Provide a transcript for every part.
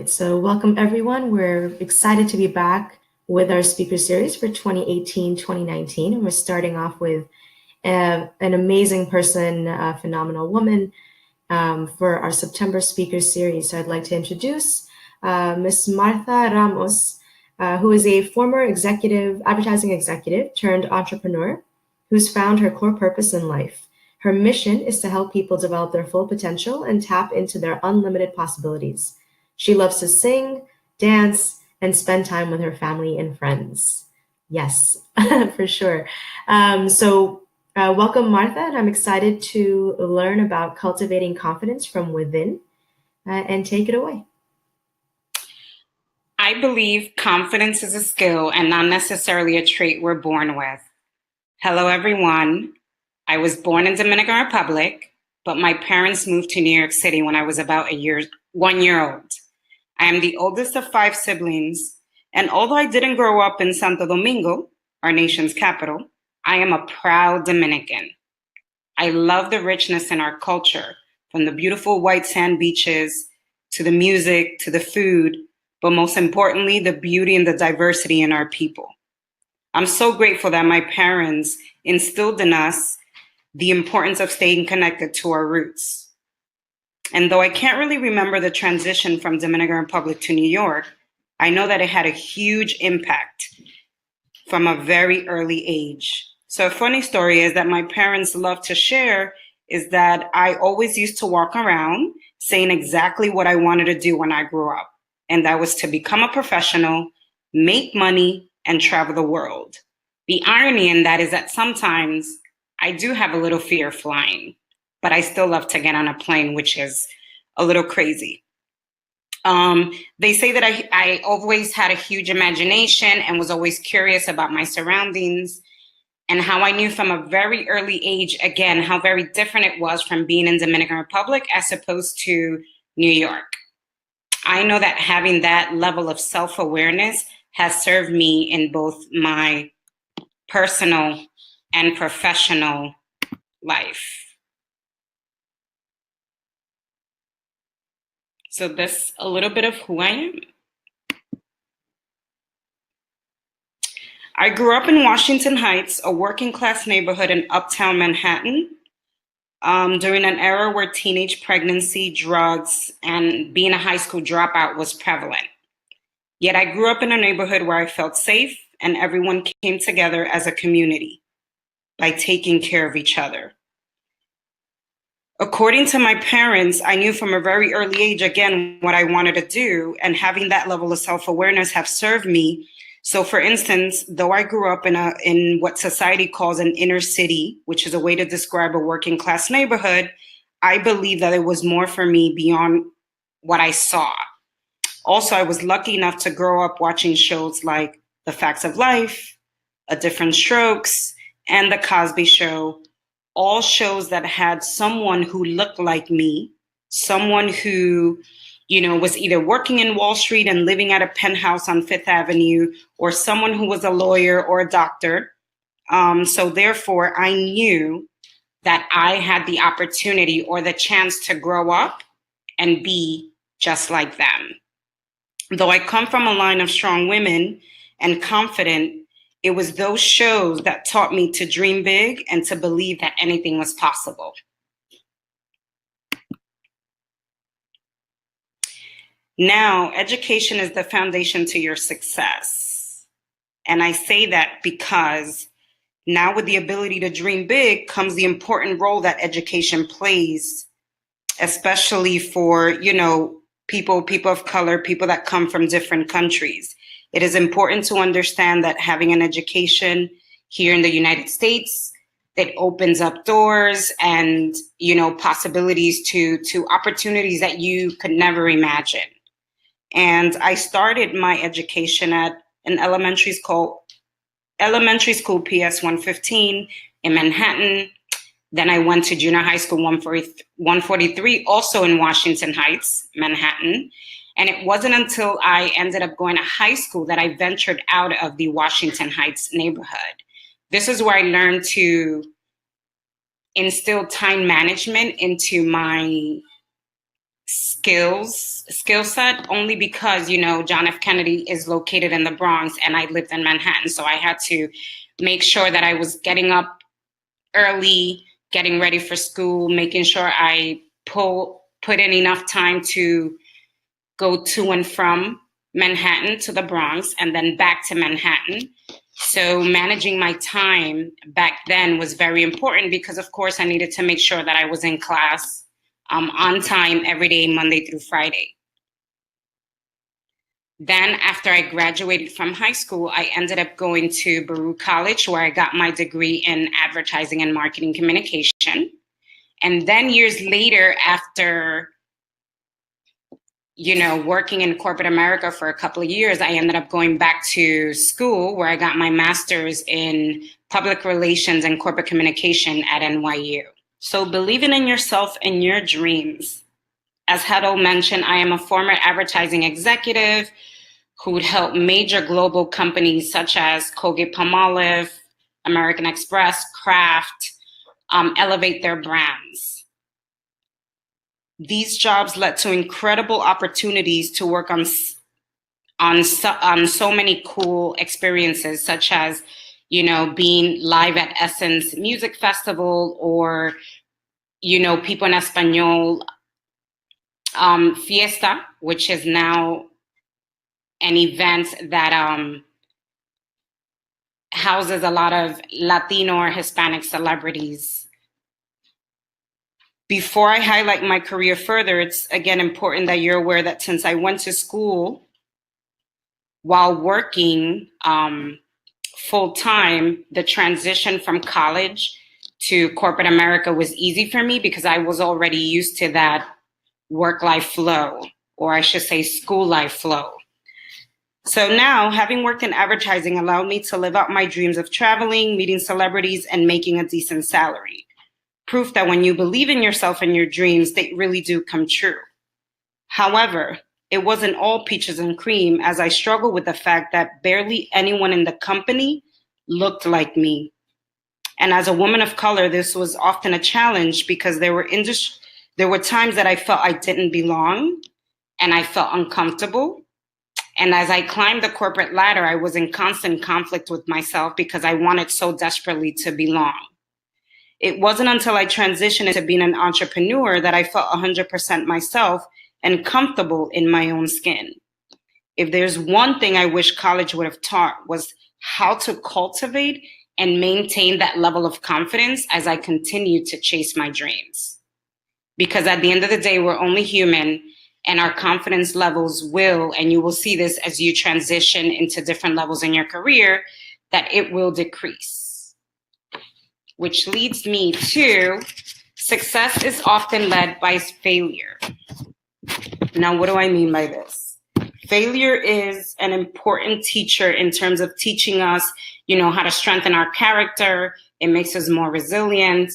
So, welcome everyone. We're excited to be back with our speaker series for 2018-2019. And we're starting off with an amazing person, a phenomenal woman for our September speaker series. So, I'd like to introduce Miss Martha Ramos, who is a former advertising executive turned entrepreneur who's found her core purpose in life. Her mission is to help people develop their full potential and tap into their unlimited possibilities. She loves to sing, dance, and spend time with her family and friends. Yes, for sure. Welcome, Martha, and I'm excited to learn about cultivating confidence from within. And take it away. I believe confidence is a skill and not necessarily a trait we're born with. Hello, everyone. I was born in Dominican Republic, but my parents moved to New York City when I was about 1 year old. I am the oldest of 5 siblings, and although I didn't grow up in Santo Domingo, our nation's capital, I am a proud Dominican. I love the richness in our culture, from the beautiful white sand beaches to the music to the food, but most importantly, the beauty and the diversity in our people. I'm so grateful that my parents instilled in us the importance of staying connected to our roots. And though I can't really remember the transition from Dominican Republic to New York, I know that it had a huge impact from a very early age. So a funny story is that my parents love to share is that I always used to walk around saying exactly what I wanted to do when I grew up. And that was to become a professional, make money, and travel the world. The irony in that is that sometimes I do have a little fear of flying, but I still love to get on a plane, which is a little crazy. They say that I always had a huge imagination and was always curious about my surroundings, and how I knew from a very early age, again, how very different it was from being in Dominican Republic as opposed to New York. I know that having that level of self-awareness has served me in both my personal and professional life. So that's a little bit of who I am. I grew up in Washington Heights, a working class neighborhood in uptown Manhattan, during an era where teenage pregnancy, drugs, and being a high school dropout was prevalent. Yet I grew up in a neighborhood where I felt safe and everyone came together as a community by taking care of each other. According to my parents, I knew from a very early age, again, what I wanted to do, and having that level of self-awareness have served me. So for instance, though I grew up in what society calls an inner city, which is a way to describe a working class neighborhood, I believe that it was more for me beyond what I saw. Also, I was lucky enough to grow up watching shows like The Facts of Life, A Different Strokes, and The Cosby Show, all shows that had someone who looked like me, someone who, was either working in Wall Street and living at a penthouse on Fifth Avenue, or someone who was a lawyer or a doctor. So therefore, I knew that I had the opportunity or the chance to grow up and be just like them. Though I come from a line of strong women and confident, it was those shows that taught me to dream big and to believe that anything was possible. Now, education is the foundation to your success. And I say that because now with the ability to dream big comes the important role that education plays, especially for, people of color, people that come from different countries. It is important to understand that having an education here in the United States, it opens up doors and, possibilities to opportunities that you could never imagine. And I started my education at an elementary school PS 115 in Manhattan. Then I went to junior high school 143, also in Washington Heights, Manhattan. And it wasn't until I ended up going to high school that I ventured out of the Washington Heights neighborhood. This is where I learned to instill time management into my skill set, only because, John F. Kennedy is located in the Bronx and I lived in Manhattan. So I had to make sure that I was getting up early, getting ready for school, making sure I put in enough time to go to and from Manhattan to the Bronx and then back to Manhattan. So managing my time back then was very important because, of course, I needed to make sure that I was in class on time every day, Monday through Friday. Then after I graduated from high school, I ended up going to Baruch College, where I got my degree in advertising and marketing communication. And then years later, after working in corporate America for a couple of years, I ended up going back to school where I got my master's in public relations and corporate communication at NYU. So believing in yourself and your dreams. As Hedo mentioned, I am a former advertising executive who would help major global companies such as Colgate-Palmolive, American Express, Kraft, elevate their brands. These jobs led to incredible opportunities to work on so many cool experiences, such as, being live at Essence Music Festival or, People en Español Fiesta, which is now an event that houses a lot of Latino or Hispanic celebrities. Before I highlight my career further, it's again important that you're aware that since I went to school while working full time, the transition from college to corporate America was easy for me because I was already used to that work-life flow, or I should say school life flow. So now, having worked in advertising allowed me to live out my dreams of traveling, meeting celebrities, and making a decent salary. Proof that when you believe in yourself and your dreams, they really do come true. However, it wasn't all peaches and cream, as I struggled with the fact that barely anyone in the company looked like me. And as a woman of color, this was often a challenge because there were times that I felt I didn't belong and I felt uncomfortable. And as I climbed the corporate ladder, I was in constant conflict with myself because I wanted so desperately to belong. It wasn't until I transitioned into being an entrepreneur that I felt 100% myself and comfortable in my own skin. If there's one thing I wish college would have taught was how to cultivate and maintain that level of confidence as I continue to chase my dreams. Because at the end of the day, we're only human, and our confidence levels will, and you will see this as you transition into different levels in your career, that it will decrease. Which leads me to success is often led by failure. Now, what do I mean by this? Failure is an important teacher in terms of teaching us, how to strengthen our character. It makes us more resilient.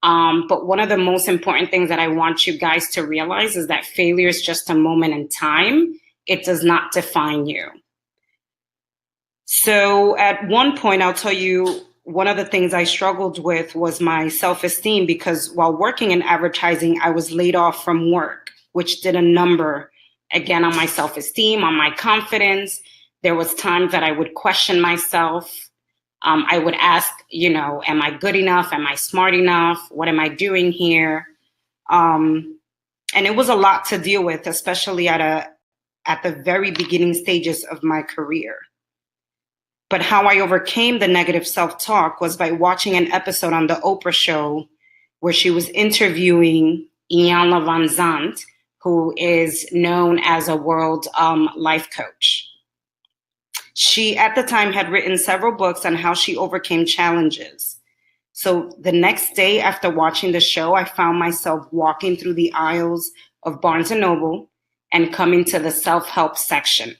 But one of the most important things that I want you guys to realize is that failure is just a moment in time. It does not define you. So at one point, I'll tell you, one of the things I struggled with was my self-esteem, because while working in advertising, I was laid off from work, which did a number, again, on my self-esteem, on my confidence. There was times that I would question myself. I would ask, am I good enough? Am I smart enough? What am I doing here? And it was a lot to deal with, especially at the very beginning stages of my career. But how I overcame the negative self-talk was by watching an episode on the Oprah show where she was interviewing Iyanla Van Zandt, who is known as a world life coach. She, at the time, had written several books on how she overcame challenges. So the next day after watching the show, I found myself walking through the aisles of Barnes & Noble and coming to the self-help section.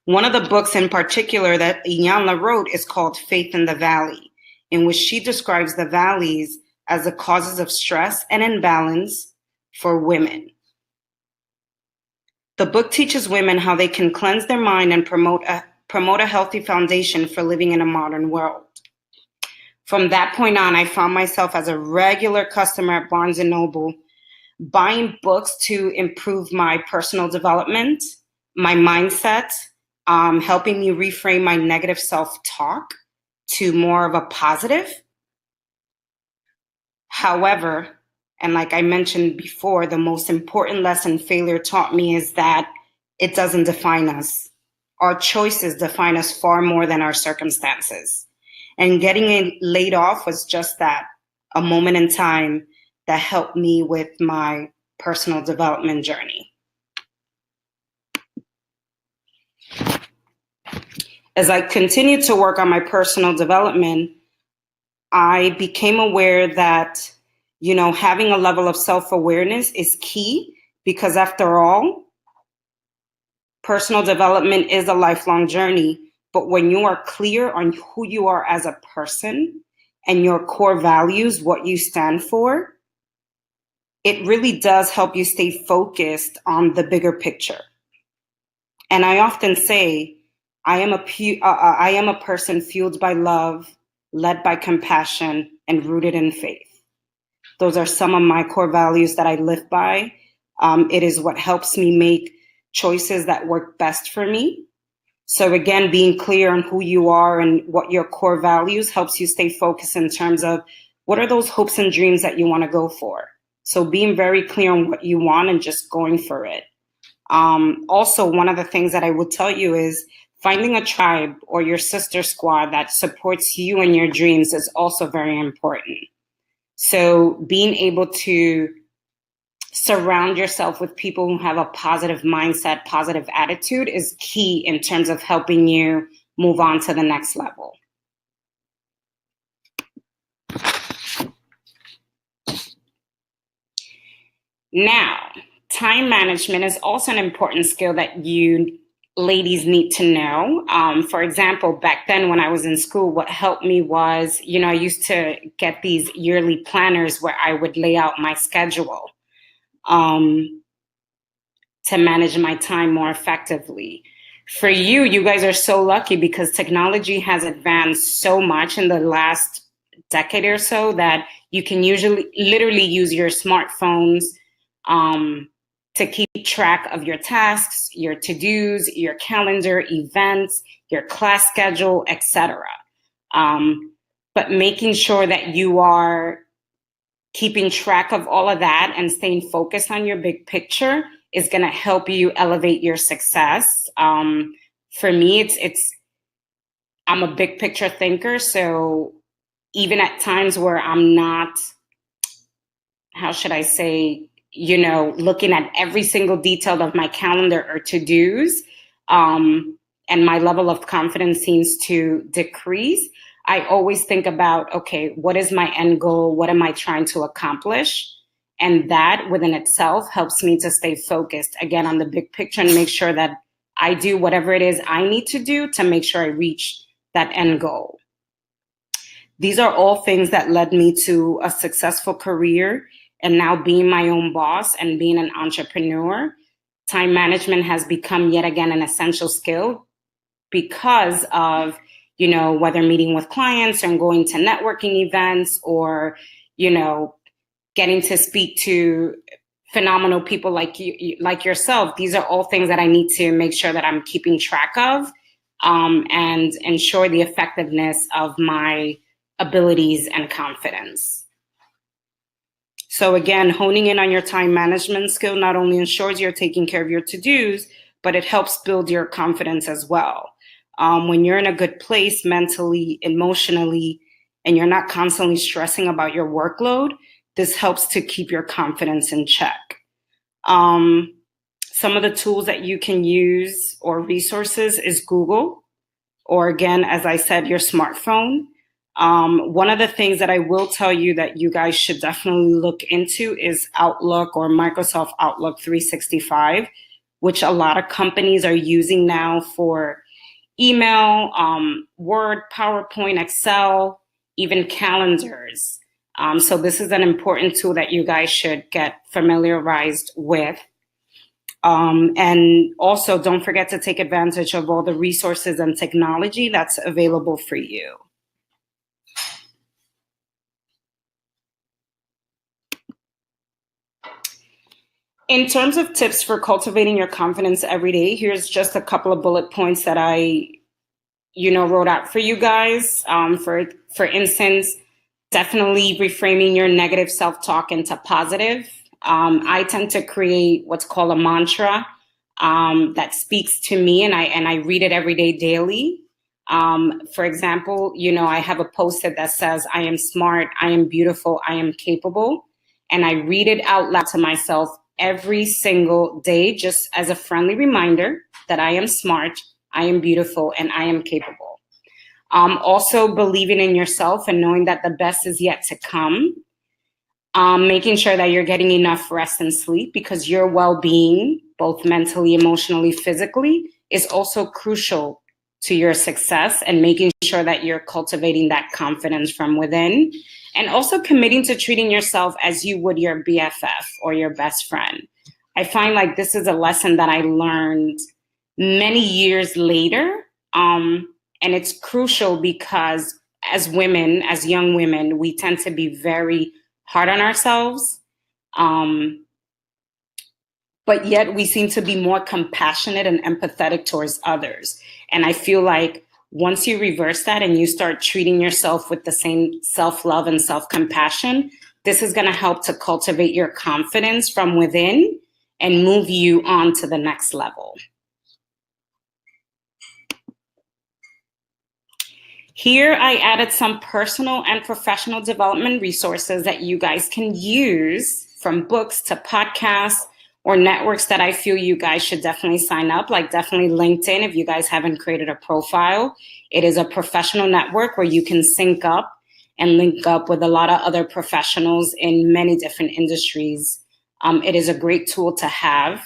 One of the books in particular that Iyanla wrote is called Faith in the Valley, in which she describes the valleys as the causes of stress and imbalance for women. The book teaches women how they can cleanse their mind and promote a healthy foundation for living in a modern world. From that point on, I found myself as a regular customer at Barnes & Noble, buying books to improve my personal development, my mindset, helping me reframe my negative self-talk to more of a positive. However, and like I mentioned before, the most important lesson failure taught me is that it doesn't define us. Our choices define us far more than our circumstances. And getting laid off was just that, a moment in time that helped me with my personal development journey. As I continued to work on my personal development, I became aware that, having a level of self-awareness is key, because after all, personal development is a lifelong journey. But when you are clear on who you are as a person and your core values, what you stand for, it really does help you stay focused on the bigger picture. And I often say, I am a person fueled by love, led by compassion, and rooted in faith. Those are some of my core values that I live by. It is what helps me make choices that work best for me. So again, being clear on who you are and what your core values helps you stay focused in terms of what are those hopes and dreams that you want to go for. So being very clear on what you want and just going for it. Also, one of the things that I would tell you is finding a tribe or your sister squad that supports you and your dreams is also very important. So being able to surround yourself with people who have a positive mindset, positive attitude is key in terms of helping you move on to the next level. Now, time management is also an important skill that you ladies need to know. For example, back then when I was in school, what helped me was, I used to get these yearly planners where I would lay out my schedule to manage my time more effectively. For you, you guys are so lucky because technology has advanced so much in the last decade or so that you can literally use your smartphones to keep track of your tasks, your to-dos, your calendar, events, your class schedule, etc. But making sure that you are keeping track of all of that and staying focused on your big picture is going to help you elevate your success. For me, I'm a big picture thinker. So even at times where I'm not, how should I say, looking at every single detail of my calendar or to-dos, and my level of confidence seems to decrease, I always think about, okay, what is my end goal? What am I trying to accomplish? And that within itself helps me to stay focused again on the big picture and make sure that I do whatever it is I need to do to make sure I reach that end goal. These are all things that led me to a successful career and now being my own boss and being an entrepreneur. Time management has become yet again an essential skill because of, whether meeting with clients and going to networking events or, getting to speak to phenomenal people like you, like yourself. These are all things that I need to make sure that I'm keeping track of and ensure the effectiveness of my abilities and confidence. So again, honing in on your time management skill not only ensures you're taking care of your to-dos, but it helps build your confidence as well. When you're in a good place mentally, emotionally, and you're not constantly stressing about your workload, this helps to keep your confidence in check. Some of the tools that you can use or resources is Google, or again, as I said, your smartphone. One of the things that I will tell you that you guys should definitely look into is Outlook or Microsoft Outlook 365, which a lot of companies are using now for email, Word, PowerPoint, Excel, even calendars. So this is an important tool that you guys should get familiarized with. And also don't forget to take advantage of all the resources and technology that's available for you. In terms of tips for cultivating your confidence every day, here's just a couple of bullet points that I, wrote out for you guys. For instance, definitely reframing your negative self-talk into positive. I tend to create what's called a mantra that speaks to me, and I read it every day daily. For example, I have a post-it that says, "I am smart, I am beautiful, I am capable," and I read it out loud to myself every single day, just as a friendly reminder that I am smart, I am beautiful, and I am capable. Also believing in yourself and knowing that the best is yet to come. Making sure that you're getting enough rest and sleep, because your well-being, both mentally, emotionally, physically, is also crucial to your success, and making sure that you're cultivating that confidence from within, and also committing to treating yourself as you would your BFF or your best friend. I find like this is a lesson that I learned many years later. And it's crucial because as women, as young women, we tend to be very hard on ourselves. But yet we seem to be more compassionate and empathetic towards others. And I feel like once you reverse that and you start treating yourself with the same self-love and self-compassion, this is going to help to cultivate your confidence from within and move you on to the next level. Here I added some personal and professional development resources that you guys can use, from books to podcasts or networks that I feel you guys should definitely sign up, like definitely LinkedIn if you guys haven't created a profile. It is a professional network where you can sync up and link up with a lot of other professionals in many different industries. It is a great tool to have,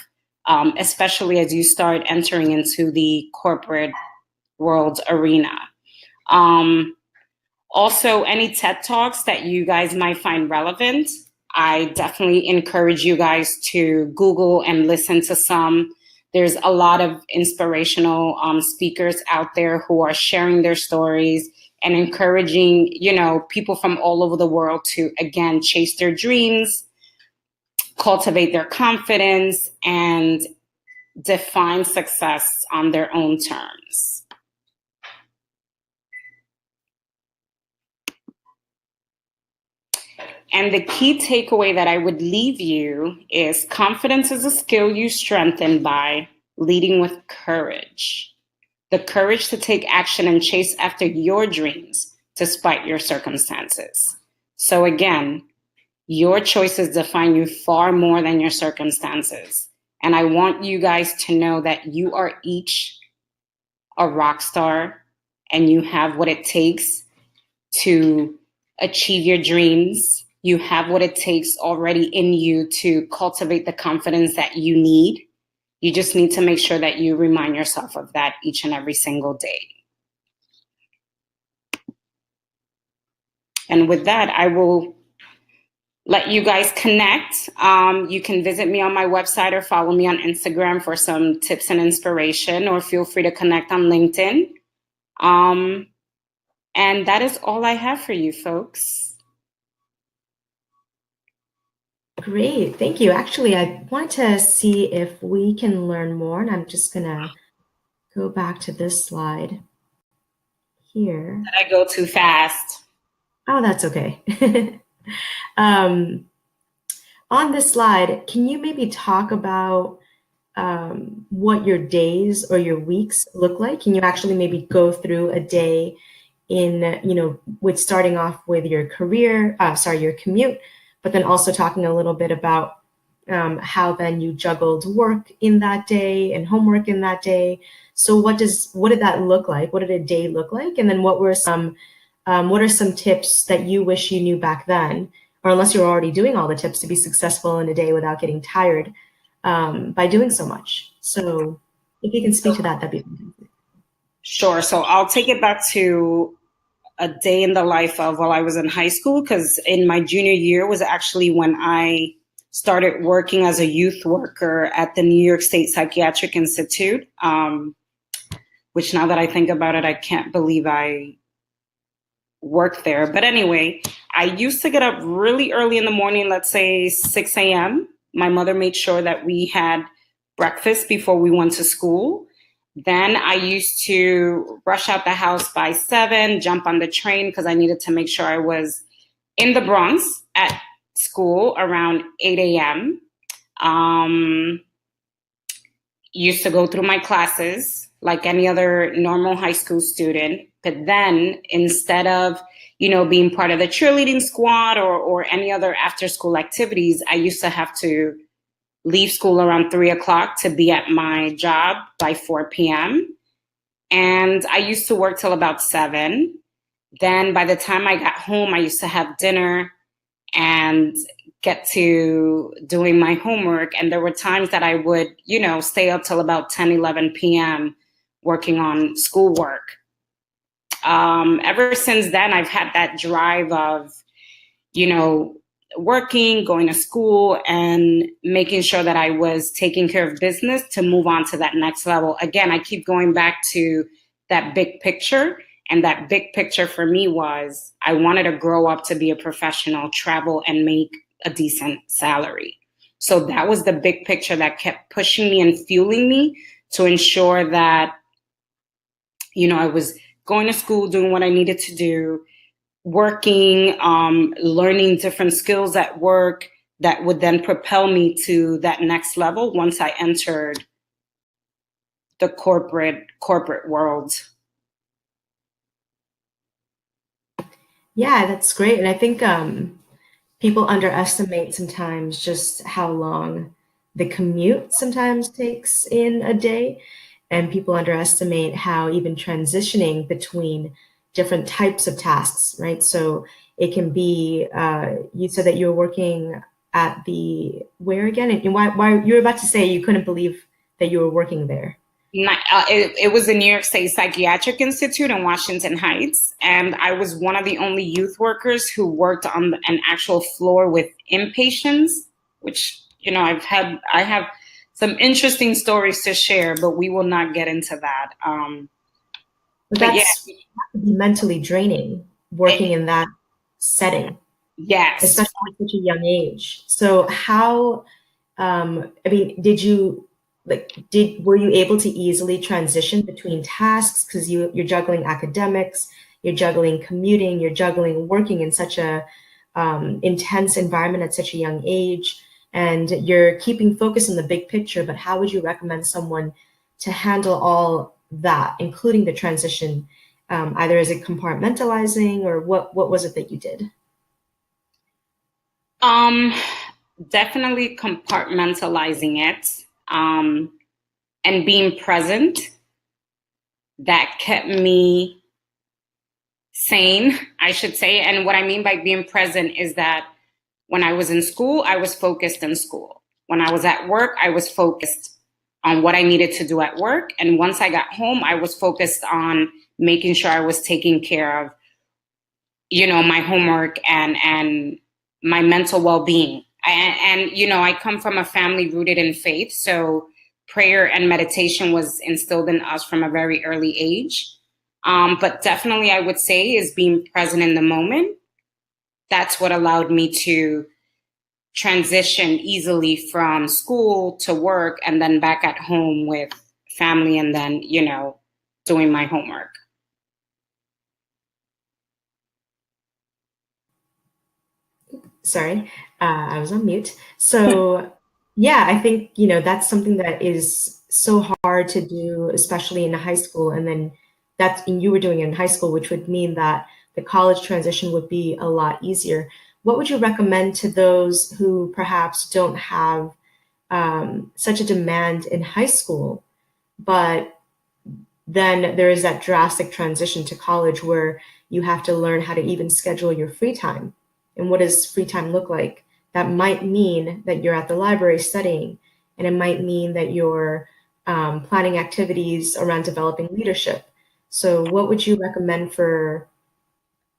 especially as you start entering into the corporate world arena. Also, any TED Talks that you guys might find relevant, I definitely encourage you guys to Google and listen to some. There's a lot of inspirational speakers out there who are sharing their stories and encouraging, people from all over the world to, again, chase their dreams, cultivate their confidence, and define success on their own terms. And the key takeaway that I would leave you is confidence is a skill you strengthen by leading with courage. The courage to take action and chase after your dreams despite your circumstances. So again, your choices define you far more than your circumstances. And I want you guys to know that you are each a rock star and you have what it takes to achieve your dreams. You have what it takes already in you to cultivate the confidence that you need. You just need to make sure that you remind yourself of that each and every single day. And with that, I will let you guys connect. You can visit me on my website or follow me on Instagram for some tips and inspiration, or feel free to connect on LinkedIn. And that is all I have for you folks. Great, thank you. Actually, I want to see if we can learn more, and I'm just gonna go back to this slide here. Did I go too fast? Oh, that's okay. On this slide, can you maybe talk about what your days or your weeks look like? Can you actually maybe go through a day in, with starting off with your your commute, but then also talking a little bit about how then you juggled work in that day and homework in that day. So what did that look like? What did a day look like? And then what are some tips that you wish you knew back then, or unless you're already doing all the tips to be successful in a day without getting tired by doing so much. So if you can speak to that, that'd be fantastic. Sure. So I'll take it back to a day in the life of while I was in high school, because in my junior year was actually when I started working as a youth worker at the New York State Psychiatric Institute, which now that I think about it, I can't believe I worked there. But anyway, I used to get up really early in the morning, let's say 6 a.m., My mother made sure that we had breakfast before we went to school. Then I used to rush out the house by 7, jump on the train because I needed to make sure I was in the Bronx at school around 8 a.m. Used to go through my classes like any other normal high school student. But then instead of, being part of the cheerleading squad or any other after school activities, I used to have to leave school around 3 o'clock to be at my job by 4 p.m. And I used to work till about 7. Then by the time I got home, I used to have dinner and get to doing my homework. And there were times that I would, stay up till about 10, 11 p.m. working on schoolwork. Ever since then, I've had that drive of, working, going to school, and making sure that I was taking care of business to move on to that next level. Again, I keep going back to that big picture. And that big picture for me was I wanted to grow up to be a professional, travel, and make a decent salary. So that was the big picture that kept pushing me and fueling me to ensure that, I was going to school, doing what I needed to do, working, learning different skills at work that would then propel me to that next level once I entered the corporate world. Yeah, that's great. And I think people underestimate sometimes just how long the commute sometimes takes in a day. And people underestimate how even transitioning between different types of tasks, right? So it can be, you said that you were working at the, where again? And why you were about to say you couldn't believe that you were working there. It was the New York State Psychiatric Institute in Washington Heights, and I was one of the only youth workers who worked on an actual floor with inpatients, which I have some interesting stories to share, but we will not get into that. But But yeah, that's have to be mentally draining working in that setting, yes. especially at such a young age. So how, I mean, were you able to easily transition between tasks? Because you're juggling academics, you're juggling commuting, you're juggling working in such a intense environment at such a young age, and you're keeping focus on the big picture. But how would you recommend someone to handle all that, including the transition? Either is it compartmentalizing, or what was it that you did? Um, Definitely compartmentalizing it, and being present. That kept me sane, I should say. And what I mean by being present is that when I was in school, I was focused in school. When I was at work, I was focused on what I needed to do at work. And once I got home, I was focused on making sure I was taking care of, my homework and my mental well-being. I come from a family rooted in faith. So prayer and meditation was instilled in us from a very early age. But definitely, I would say, is being present in the moment. That's what allowed me to transition easily from school to work and then back at home with family and then, doing my homework. Sorry, I was on mute. So, yeah, I think, that's something that is so hard to do, especially in high school. And then and you were doing it in high school, which would mean that the college transition would be a lot easier. What would you recommend to those who perhaps don't have such a demand in high school, but then there is that drastic transition to college where you have to learn how to even schedule your free time? And what does free time look like? That might mean that you're at the library studying, and it might mean that you're planning activities around developing leadership. So, what would you recommend for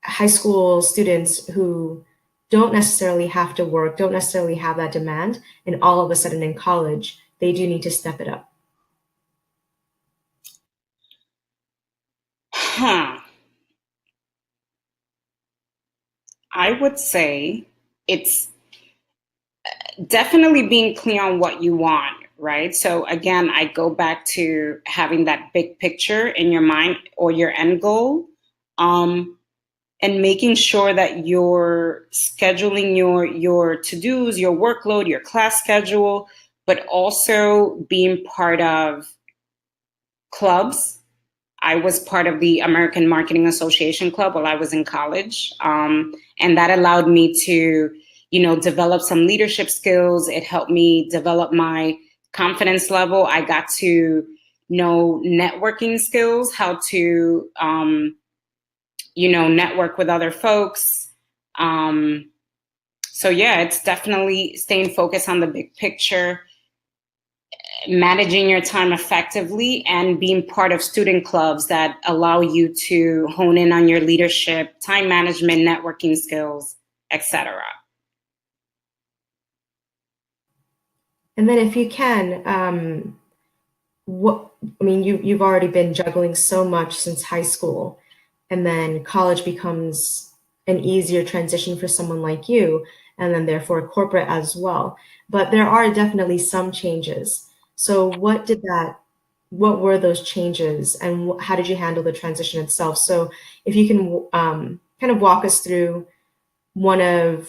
high school students who don't necessarily have to work, don't necessarily have that demand, and all of a sudden in college, they do need to step it up? Huh. I would say it's definitely being clear on what you want, right? So again, I go back to having that big picture in your mind or your end goal, and making sure that you're scheduling your to-dos, your workload, your class schedule, but also being part of clubs. I was part of the American Marketing Association Club while I was in college. And that allowed me to, develop some leadership skills. It helped me develop my confidence level. I got to know networking skills, how to, network with other folks. So yeah, it's definitely staying focused on the big picture, managing your time effectively, and being part of student clubs that allow you to hone in on your leadership, time management, networking skills, etc. And then if you can, you've already been juggling so much since high school, and then college becomes an easier transition for someone like you, and then therefore corporate as well. But there are definitely some changes. So what were those changes, and how did you handle the transition itself? So if you can kind of walk us through one of,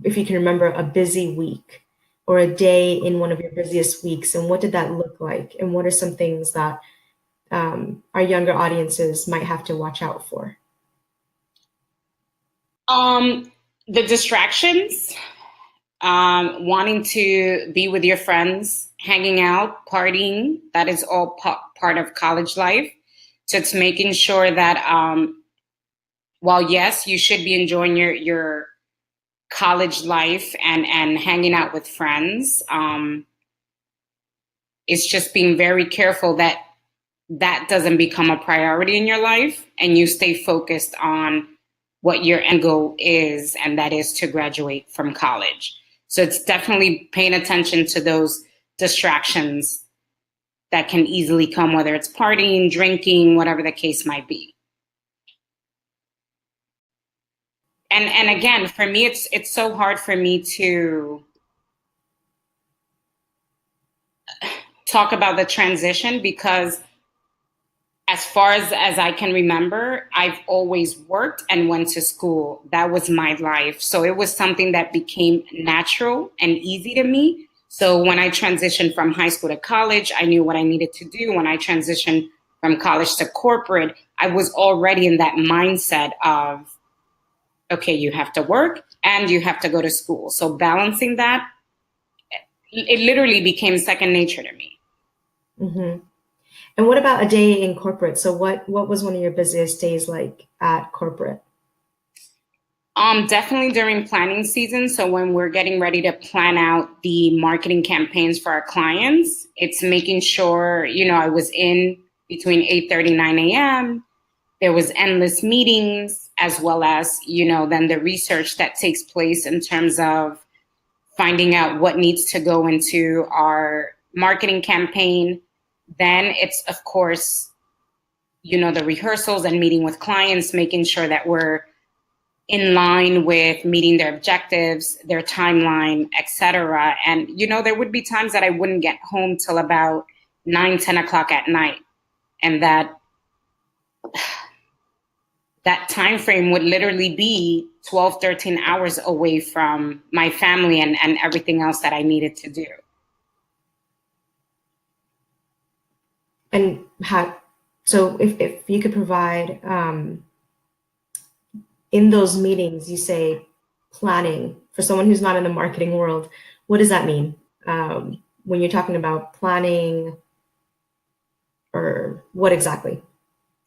if you can remember a busy week or a day in one of your busiest weeks, and what did that look like? And what are some things that our younger audiences might have to watch out for? The distractions, wanting to be with your friends, hanging out, partying, that is all part of college life. So it's making sure that while yes, you should be enjoying your college life and hanging out with friends, it's just being very careful that that doesn't become a priority in your life and you stay focused on what your end goal is, and that is to graduate from college. So it's definitely paying attention to those distractions that can easily come, whether it's partying, drinking, whatever the case might be. And again, for me, it's so hard for me to talk about the transition because as far as I can remember, I've always worked and went to school. That was my life. So it was something that became natural and easy to me. So when I transitioned from high school to college, I knew what I needed to do. When I transitioned from college to corporate, I was already in that mindset of, okay, you have to work and you have to go to school. So balancing that, it literally became second nature to me. Mm-hmm. And what about a day in corporate? So what was one of your busiest days like at corporate? Definitely during planning season. So when we're getting ready to plan out the marketing campaigns for our clients, it's making sure, I was in between 8:30, 9 a.m. There was endless meetings, as well as, then the research that takes place in terms of finding out what needs to go into our marketing campaign. Then it's, of course, the rehearsals and meeting with clients, making sure that we're in line with meeting their objectives, their timeline, etc. And, there would be times that I wouldn't get home till about 9, 10 o'clock at night. And that time frame would literally be 12, 13 hours away from my family and everything else that I needed to do. And so if you could provide, in those meetings, you say planning. For someone who's not in the marketing world, what does that mean? When you're talking about planning, or what exactly?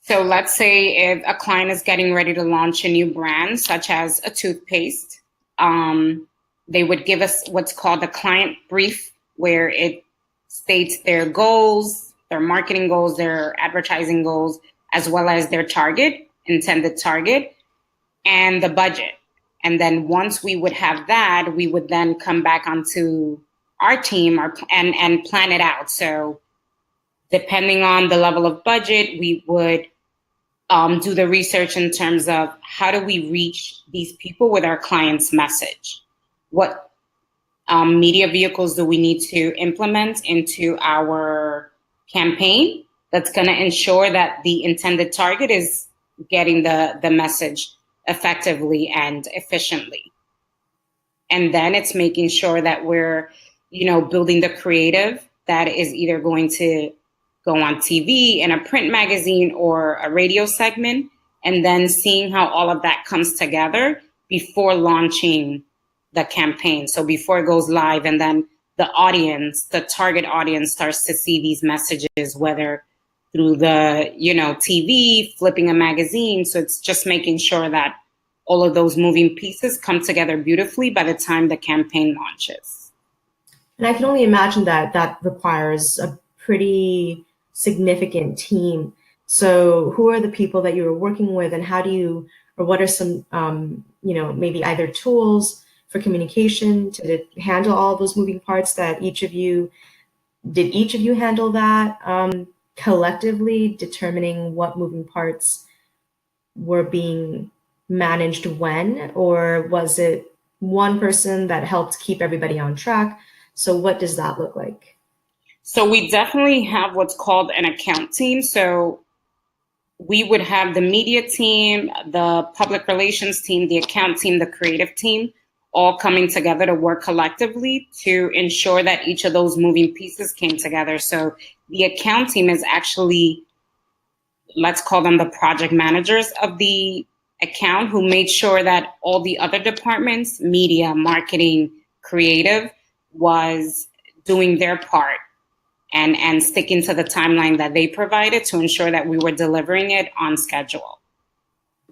So let's say if a client is getting ready to launch a new brand, such as a toothpaste, they would give us what's called a client brief, where it states their goals, their marketing goals, their advertising goals, as well as their intended target, and the budget. And then once we would have that, we would then come back onto our team and plan it out. So depending on the level of budget, we would do the research in terms of how do we reach these people with our client's message? What media vehicles do we need to implement into our campaign that's going to ensure that the intended target is getting the message effectively and efficiently. And then it's making sure that we're, building the creative that is either going to go on TV, in a print magazine, or a radio segment, and then seeing how all of that comes together before launching the campaign. So before it goes live, and then the target audience starts to see these messages, whether through the, TV, flipping a magazine. So it's just making sure that all of those moving pieces come together beautifully by the time the campaign launches. And I can only imagine that that requires a pretty significant team. So who are the people that you were working with, and how do you, or what are some, maybe either tools for communication to handle all those moving parts that each of you handle that collectively, determining what moving parts were being managed when, or was it one person that helped keep everybody on track? So what does that look like? So we definitely have what's called an account team. So we would have the media team, the public relations team, the account team, the creative team, all coming together to work collectively to ensure that each of those moving pieces came together. So the account team is actually, let's call them the project managers of the account, who made sure that all the other departments, media, marketing, creative, was doing their part and sticking to the timeline that they provided to ensure that we were delivering it on schedule.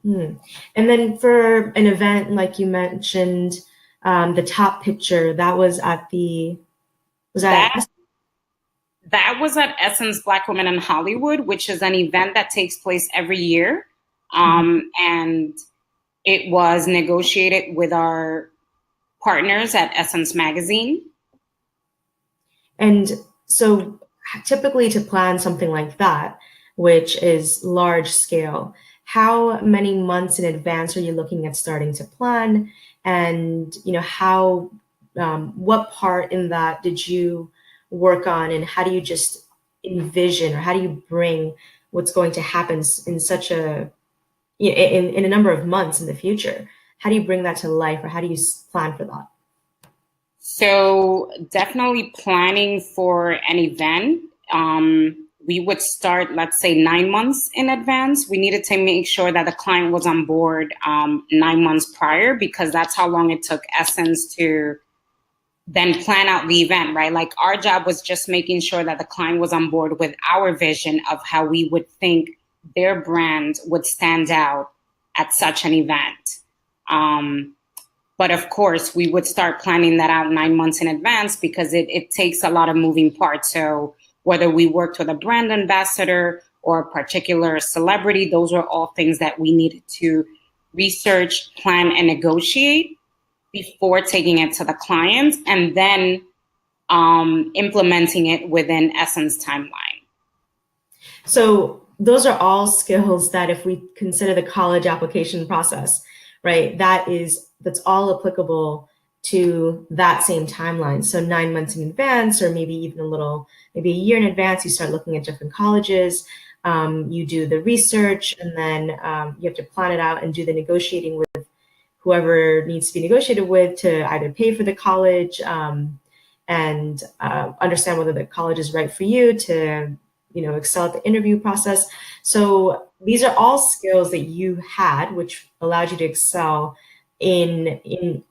And then for an event like you mentioned, the top picture, that was at that was at Essence Black Women in Hollywood, which is an event that takes place every year. And it was negotiated with our partners at Essence Magazine. And so typically to plan something like that, which is large scale, how many months in advance are you looking at starting to plan? And, what part in that did you work on, and how do you just envision, or how do you bring what's going to happen in such in a number of months in the future? How do you bring that to life, or how do you plan for that? So definitely planning for an event. We would start, let's say, 9 months in advance. We needed to make sure that the client was on board 9 months prior, because that's how long it took Essence to then plan out the event, right? Like, our job was just making sure that the client was on board with our vision of how we would think their brand would stand out at such an event. But of course, we would start planning that out 9 months in advance, because it takes a lot of moving parts. So whether we worked with a brand ambassador or a particular celebrity, those were all things that we needed to research, plan, and negotiate before taking it to the clients, and then implementing it within Essence timeline. So those are all skills that, if we consider the college application process, right, that's all applicable to that same timeline. So 9 months in advance, or maybe even maybe a year in advance, you start looking at different colleges. You do the research, and then you have to plan it out and do the negotiating with whoever needs to be negotiated with, to either pay for the college and understand whether the college is right for you to, excel at the interview process. So these are all skills that you had, which allowed you to excel in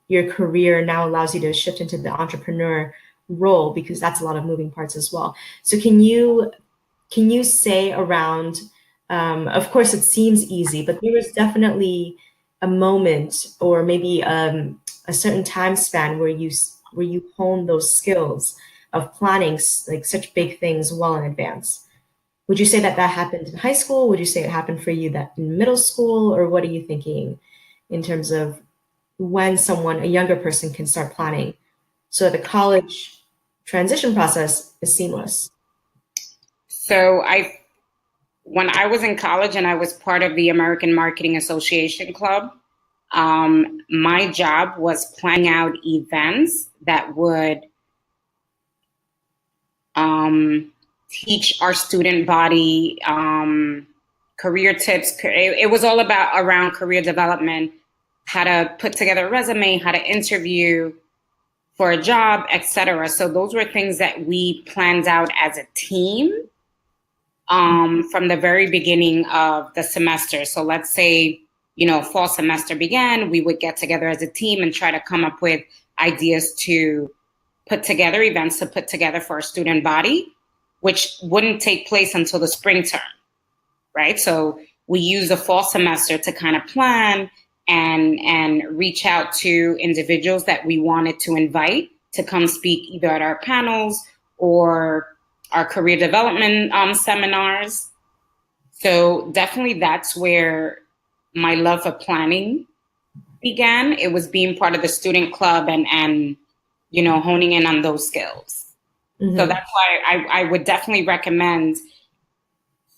your career, now allows you to shift into the entrepreneur role, because that's a lot of moving parts as well. So can you say around, of course it seems easy, but there was definitely a moment, or maybe a certain time span where you hone those skills of planning like such big things well in advance. Would you say that happened in high school? Would you say it happened for you that in middle school? Or what are you thinking in terms of when a younger person, can start planning so the college transition process is seamless? So when I was in college and I was part of the American Marketing Association Club, My job was planning out events that would teach our student body career tips. It was all about around career development, how to put together a resume, how to interview for a job, etc. So those were things that we planned out as a team from the very beginning of the semester. So let's say, fall semester began, we would get together as a team and try to come up with ideas to put together, events to put together for our student body, which wouldn't take place until the spring term, right? So we use the fall semester to kind of plan and reach out to individuals that we wanted to invite to come speak either at our panels or our career development seminars. So definitely that's where my love for planning began. It was being part of the student club and honing in on those skills. Mm-hmm. So that's why I would definitely recommend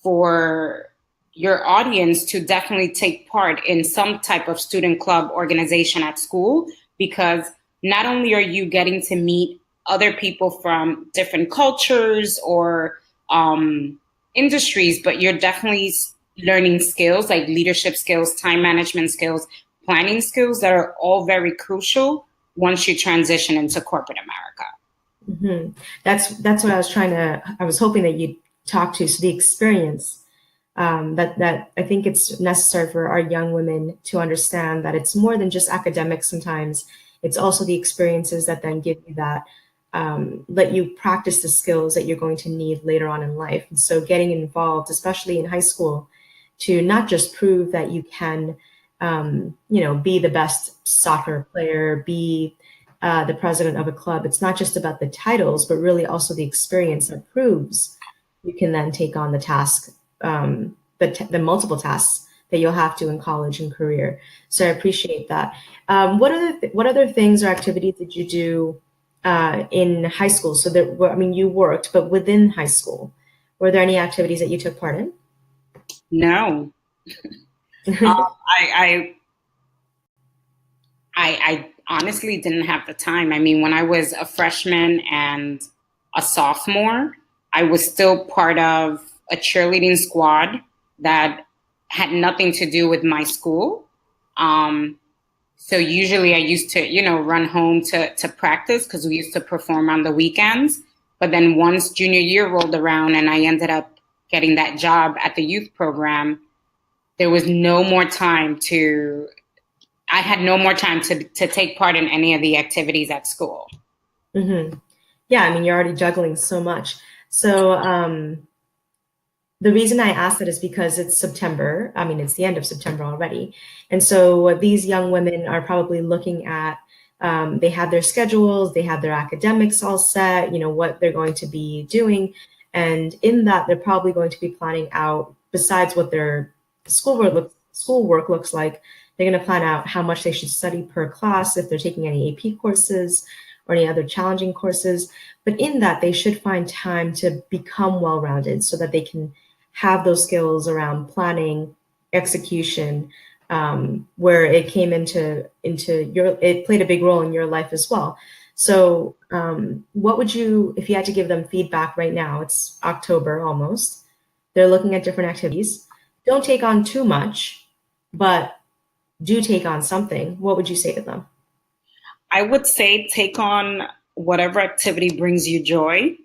for your audience to definitely take part in some type of student club organization at school, because not only are you getting to meet other people from different cultures or industries, but you're definitely learning skills like leadership skills, time management skills, planning skills that are all very crucial once you transition into corporate America. Mm-hmm. That's what I was hoping that you'd talk to. So the experience that I think it's necessary for our young women to understand that it's more than just academics. Sometimes it's also the experiences that then give you that, let you practice the skills that you're going to need later on in life. And so getting involved, especially in high school, to not just prove that you can, be the best soccer player, be the president of a club. It's not just about the titles, but really also the experience that proves you can then take on the task, the multiple tasks that you'll have to in college and career. So I appreciate that. What other things or activities did you do in high school? So you worked, but within high school, were there any activities that you took part in? No. I honestly didn't have the time. I mean, when I was a freshman and a sophomore, I was still part of a cheerleading squad that had nothing to do with my school. So usually I used to, run home to practice because we used to perform on the weekends. But then once junior year rolled around and I ended up getting that job at the youth program, there was no more time I had no more time to take part in any of the activities at school. Mm-hmm. Yeah, I mean, you're already juggling so much. So the reason I asked that is because it's September. I mean, it's the end of September already. And so these young women are probably looking at, they have their schedules, they have their academics all set, what they're going to be doing. And in that, they're probably going to be planning out, besides what their schoolwork looks like, they're going to plan out how much they should study per class, if they're taking any AP courses or any other challenging courses. But in that, they should find time to become well-rounded so that they can have those skills around planning, execution, where it came into it played a big role in your life as well. So what would you, if you had to give them feedback right now, it's October almost, they're looking at different activities. Don't take on too much, but do take on something. What would you say to them? I would say take on whatever activity brings you joy.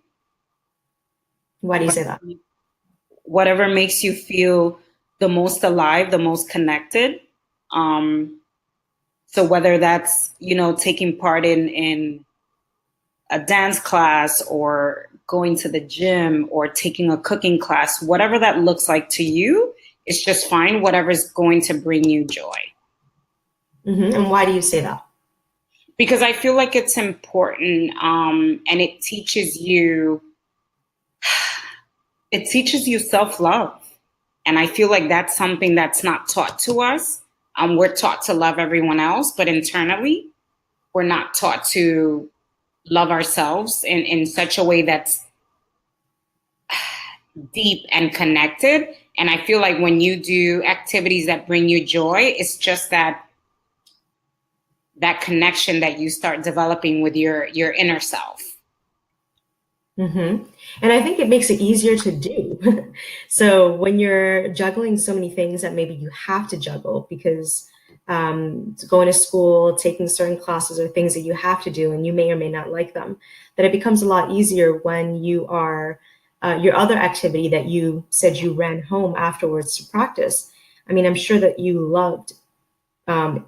Why do you say that? Whatever makes you feel the most alive, the most connected. So whether that's, taking part in a dance class or going to the gym or taking a cooking class, whatever that looks like to you, it's just fine. Whatever's going to bring you joy. Mm-hmm. And why do you say that? Because I feel like it's important, and it teaches you self-love. And I feel like that's something that's not taught to us. We're taught to love everyone else, but internally, we're not taught to love ourselves in such a way that's deep and connected. And I feel like when you do activities that bring you joy, it's just that that connection that you start developing with your inner self. Mm-hmm. And I think it makes it easier to do. So when you're juggling so many things that maybe you have to juggle because going to school, taking certain classes or things that you have to do, and you may or may not like them, that it becomes a lot easier when you are your other activity that you said you ran home afterwards to practice. I mean, I'm sure that you loved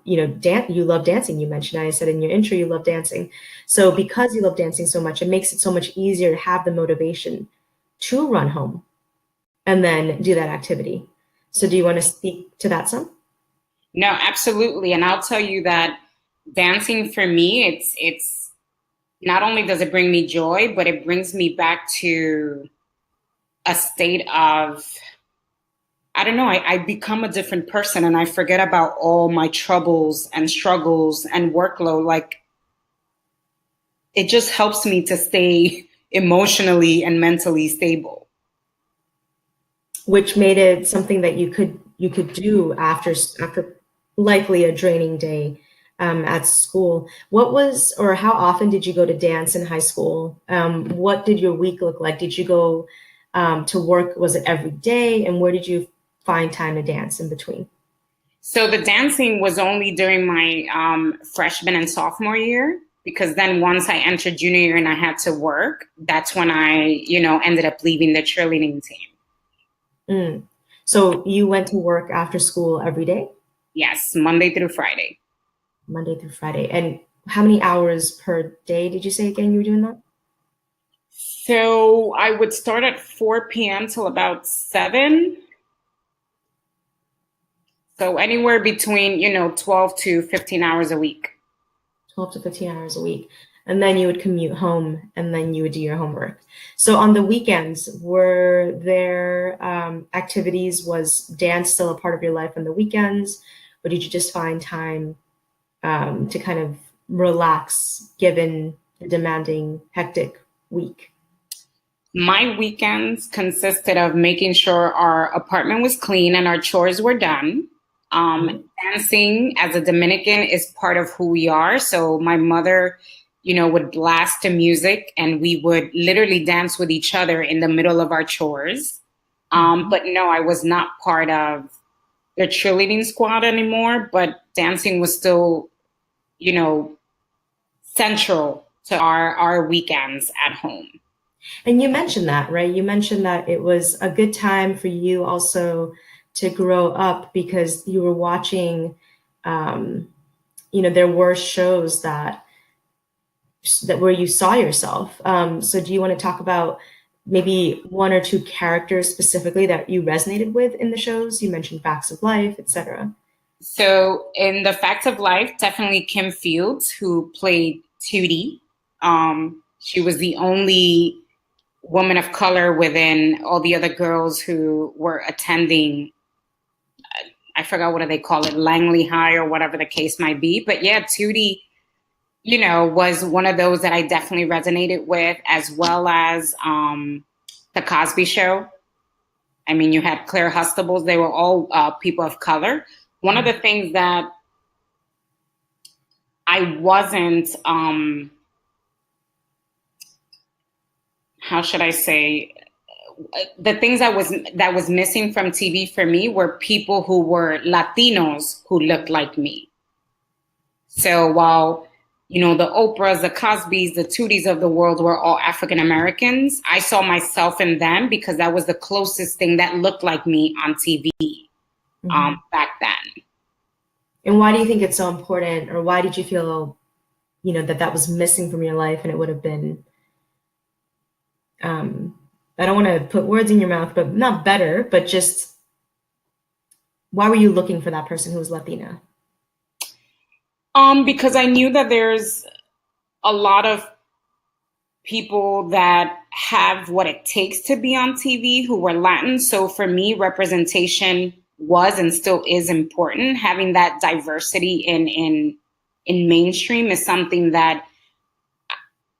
you love dancing. You mentioned, I said in your intro, you love dancing. So because you love dancing so much, it makes it so much easier to have the motivation to run home and then do that activity. So do you want to speak to that some? No, absolutely. And I'll tell you that dancing for me, it's not only does it bring me joy, but it brings me back to a state of, I don't know, I become a different person and I forget about all my troubles and struggles and workload. Like it just helps me to stay emotionally and mentally stable. Which made it something that you could do after likely a draining day at school. What was or how often did you go to dance in high school? What did your week look like? Did you go to work? Was it every day? And where did you find time to dance in between? So the dancing was only during my freshman and sophomore year, because then once I entered junior year and I had to work, that's when I ended up leaving the cheerleading team. Mm. So you went to work after school every day, Yes, Monday through Friday. Monday through Friday. And how many hours per day did you say again you were doing that? So I would start at 4 p.m. till about 7. So anywhere between 12 to 15 hours a week. 12 to 15 hours a week. And then you would commute home and then you would do your homework. So on the weekends, were there activities? Was dance still a part of your life on the weekends? Or did you just find time to kind of relax given the demanding, hectic week? My weekends consisted of making sure our apartment was clean and our chores were done. Mhm. Dancing as a Dominican is part of who we are. So my mother would blast the music and we would literally dance with each other in the middle of our chores. Mhm. But no, I was not part of the cheerleading squad anymore, but dancing was still central to our weekends at home. And you mentioned that, right? You mentioned that it was a good time for you also to grow up because you were watching, um, there were shows that where you saw yourself. So do you want to talk about maybe one or two characters specifically that you resonated with in the shows? You mentioned Facts of Life, etc. So in the Facts of Life, definitely Kim Fields, who played Tootie. She was the only woman of color within all the other girls who were attending. I forgot what do they call it, Langley High or whatever the case might be. But yeah, Tootie was one of those that I definitely resonated with, as well as the Cosby Show. I mean, you had Claire Hustables; they were all people of color. One of the things that I wasn't, how should I say, the things that was missing from TV for me were people who were Latinos who looked like me. So while the Oprahs, the Cosbys, the Tooties of the world were all African Americans, I saw myself in them because that was the closest thing that looked like me on TV Mhm. back then. And why do you think it's so important, or why did you feel, that was missing from your life, and it would have been, um, I don't want to put words in your mouth, but not better, but just why were you looking for that person who was Latina? Because I knew that there's a lot of people that have what it takes to be on TV who were Latin. So for me, representation was and still is important. Having that diversity in mainstream is something that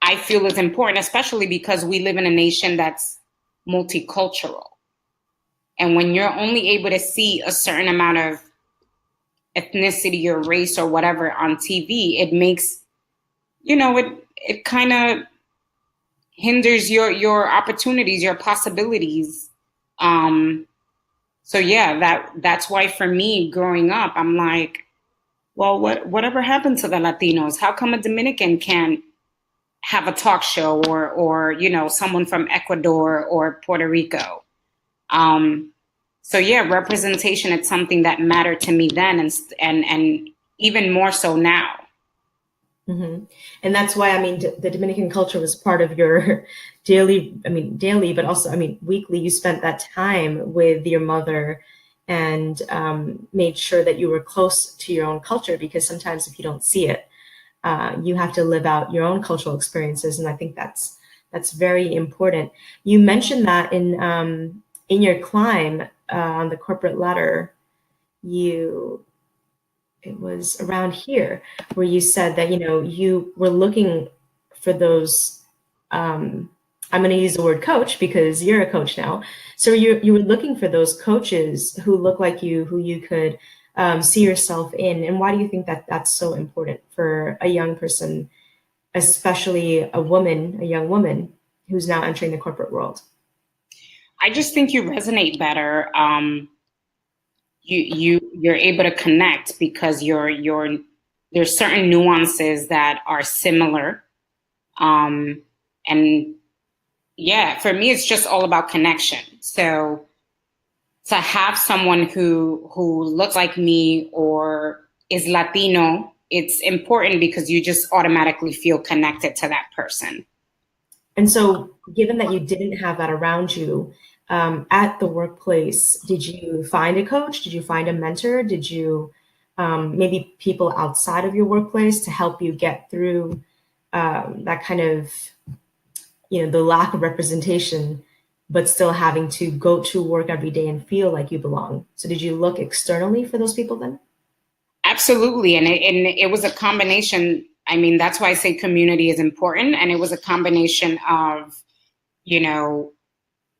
I feel is important, especially because we live in a nation that's multicultural. And when you're only able to see a certain amount of ethnicity or race or whatever on TV, it makes, it kind of hinders your opportunities, your possibilities. So yeah, that's why for me growing up, I'm like, well, whatever happened to the Latinos? How come a Dominican can't have a talk show, or someone from Ecuador or Puerto Rico? So yeah, representation is something that mattered to me then, and even more so now. Mm-hmm. And that's why, I mean, the Dominican culture was part of your daily, but also, I mean, weekly, you spent that time with your mother and made sure that you were close to your own culture, because sometimes if you don't see it, you have to live out your own cultural experiences. And I think that's very important. You mentioned that in your climb on the corporate ladder, it was around here where you said that you were looking for those, I'm going to use the word coach because you're a coach now, so you were looking for those coaches who look like you, who you could see yourself in. And why do you think that that's so important for a young person, especially a young woman who's now entering the corporate world? I just think you resonate better. You're able to connect because there's certain nuances that are similar. And yeah, for me, it's just all about connection. So to have someone who looks like me or is Latino, it's important because you just automatically feel connected to that person. And so, given that you didn't have that around you at the workplace, did you find a coach? Did you find a mentor? Did you maybe people outside of your workplace to help you get through that kind of, the lack of representation, but still having to go to work every day and feel like you belong? So, did you look externally for those people then? Absolutely. And it was a combination. I mean, that's why I say community is important. And it was a combination of,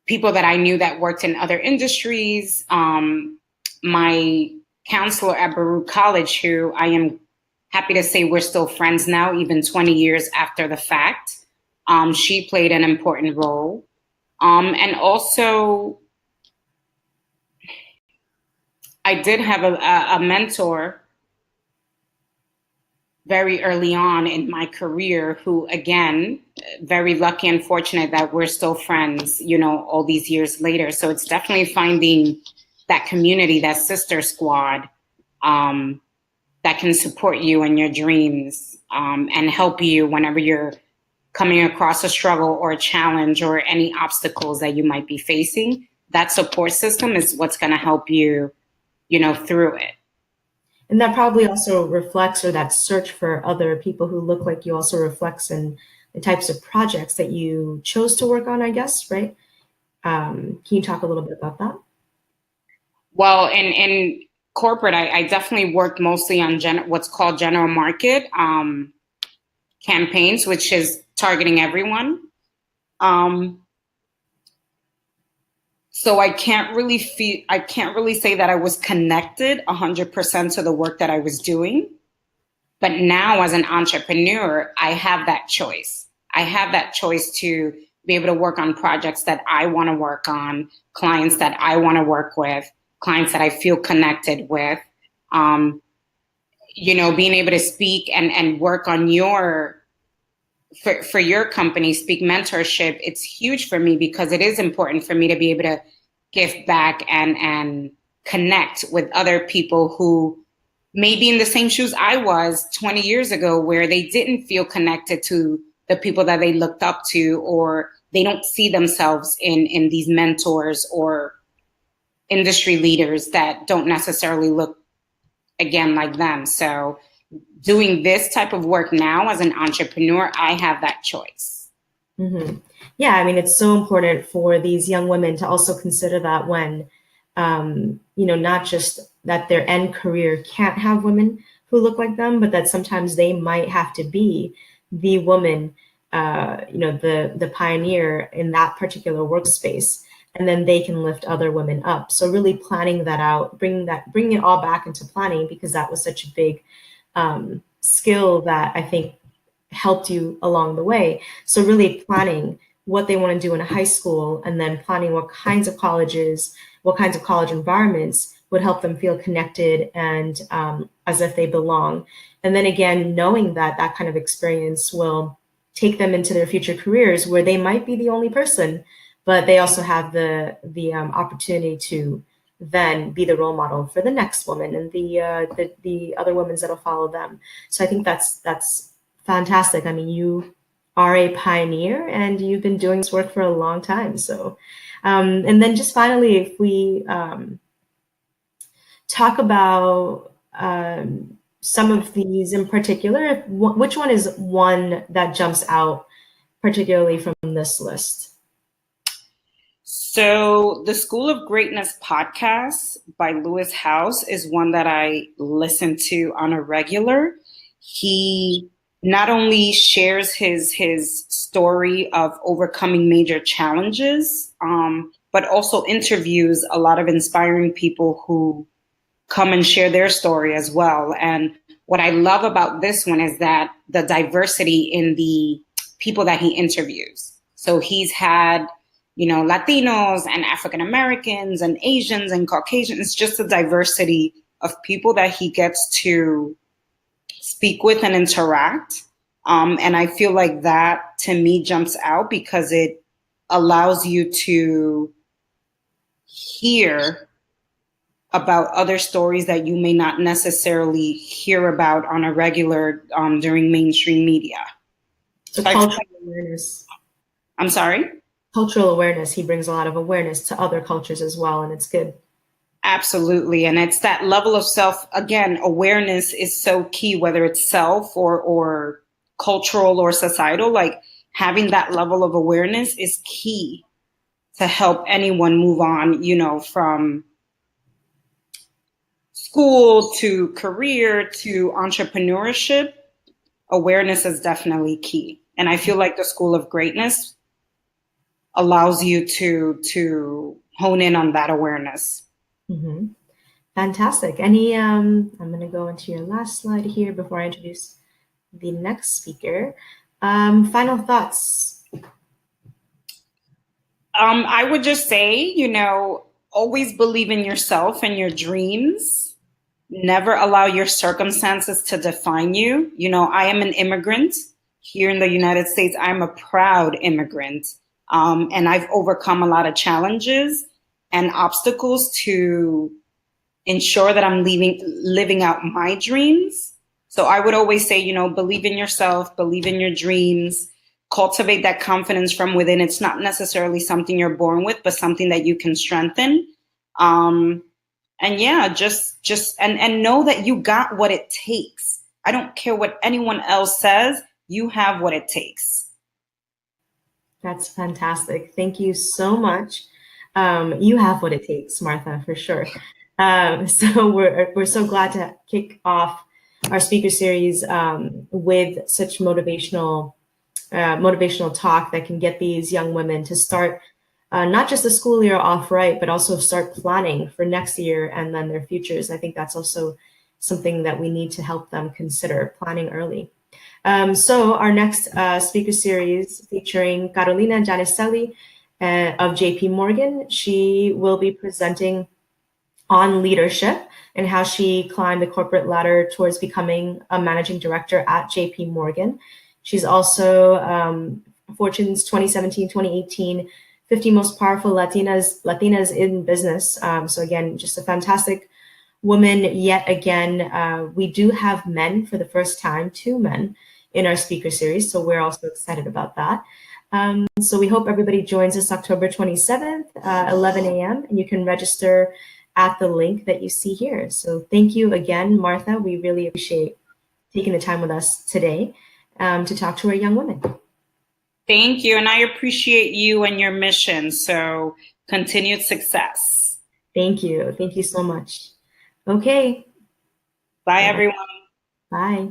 people that I knew that worked in other industries. My counselor at Baruch College, who I am happy to say we're still friends now, even 20 years after the fact. She played an important role. And also, I did have a mentor very early on in my career who, again, very lucky and fortunate that we're still friends, all these years later. So it's definitely finding that community, that sister squad, that can support you in your dreams, and help you whenever you're coming across a struggle or a challenge or any obstacles that you might be facing. That support system is what's going to help you, through it. And that probably also reflects, or that search for other people who look like you also reflects in the types of projects that you chose to work on, I guess, right? Can you talk a little bit about that? Well, in corporate, I definitely worked mostly on what's called general market campaigns, which is targeting everyone. So I can't really say that I was connected 100% to the work that I was doing. But now as an entrepreneur, I have that choice. I have that choice to be able to work on projects that I want to work on, clients that I want to work with, clients that I feel connected with. Being able to speak and work on for your company, speak mentorship, it's huge for me because it is important for me to be able to give back and connect with other people who may be in the same shoes I was 20 years ago, where they didn't feel connected to the people that they looked up to, or they don't see themselves in these mentors or industry leaders that don't necessarily look, again, like them. So doing this type of work now as an entrepreneur, I have that choice. Mm-hmm. Yeah, I mean, it's so important for these young women to also consider that when, not just that their end career can't have women who look like them, but that sometimes they might have to be the woman, the pioneer in that particular workspace. and then they can lift other women up. So really planning that out, bringing it all back into planning, because that was such a big skill that I think helped you along the way. So really planning what they want to do in a high school, and then planning what kinds of colleges, what kinds of college environments would help them feel connected and as if they belong. And then again, knowing that that kind of experience will take them into their future careers where they might be the only person, but they also have the opportunity to then be the role model for the next woman and the other women that'll follow them. So I think that's fantastic. I mean, you are a pioneer and you've been doing this work for a long time. So, and then just finally, if we talk about some of these in particular, which one is one that jumps out particularly from this list? So, the School of Greatness podcast by Lewis House is one that I listen to on a regular. He not only shares his story of overcoming major challenges, but also interviews a lot of inspiring people who come and share their story as well. And what I love about this one is that the diversity in the people that he interviews. So he's had, Latinos and African Americans and Asians and Caucasians. It's just the diversity of people that he gets to speak with and interact. And I feel like that to me jumps out because it allows you to hear about other stories that you may not necessarily hear about on a regular during mainstream media. So cultural awareness. I'm sorry? Cultural awareness. He brings a lot of awareness to other cultures as well, and it's good. Absolutely. And it's that level of self, again, awareness is so key, whether it's self or cultural or societal. Like having that level of awareness is key to help anyone move on, from school to career to entrepreneurship. Awareness is definitely key. And I feel like the School of Greatness allows you to hone in on that awareness. Mm-hmm. Fantastic. I'm going to go into your last slide here before I introduce the next speaker. Final thoughts. I would just say, always believe in yourself and your dreams. Never allow your circumstances to define you. I am an immigrant here in the United States. I'm a proud immigrant. And I've overcome a lot of challenges and obstacles to ensure that I'm living out my dreams. So I would always say, believe in yourself, believe in your dreams, cultivate that confidence from within. It's not necessarily something you're born with, but something that you can strengthen. And yeah, just know that you got what it takes. I don't care what anyone else says. You have what it takes. That's fantastic. Thank you so much. You have what it takes, Martha, for sure. So we're so glad to kick off our speaker series with such motivational talk that can get these young women to start not just the school year off right, but also start planning for next year and then their futures. I think that's also something that we need to help them consider, planning early. So our next speaker series featuring Carolina Giannicelli of JP Morgan. She will be presenting on leadership and how she climbed the corporate ladder towards becoming a managing director at JP Morgan. She's also Fortune's 2017-2018 50 most powerful Latinas in business. So again, just a fantastic woman. Yet again, we do have men for the first time, 2 men in our speaker series. So we're also excited about that. So we hope everybody joins us October 27th, 11 a.m. And you can register at the link that you see here. So thank you again, Martha. We really appreciate taking the time with us today to talk to our young women. Thank you. And I appreciate you and your mission. So continued success. Thank you. Thank you so much. Okay. Bye, everyone. Bye.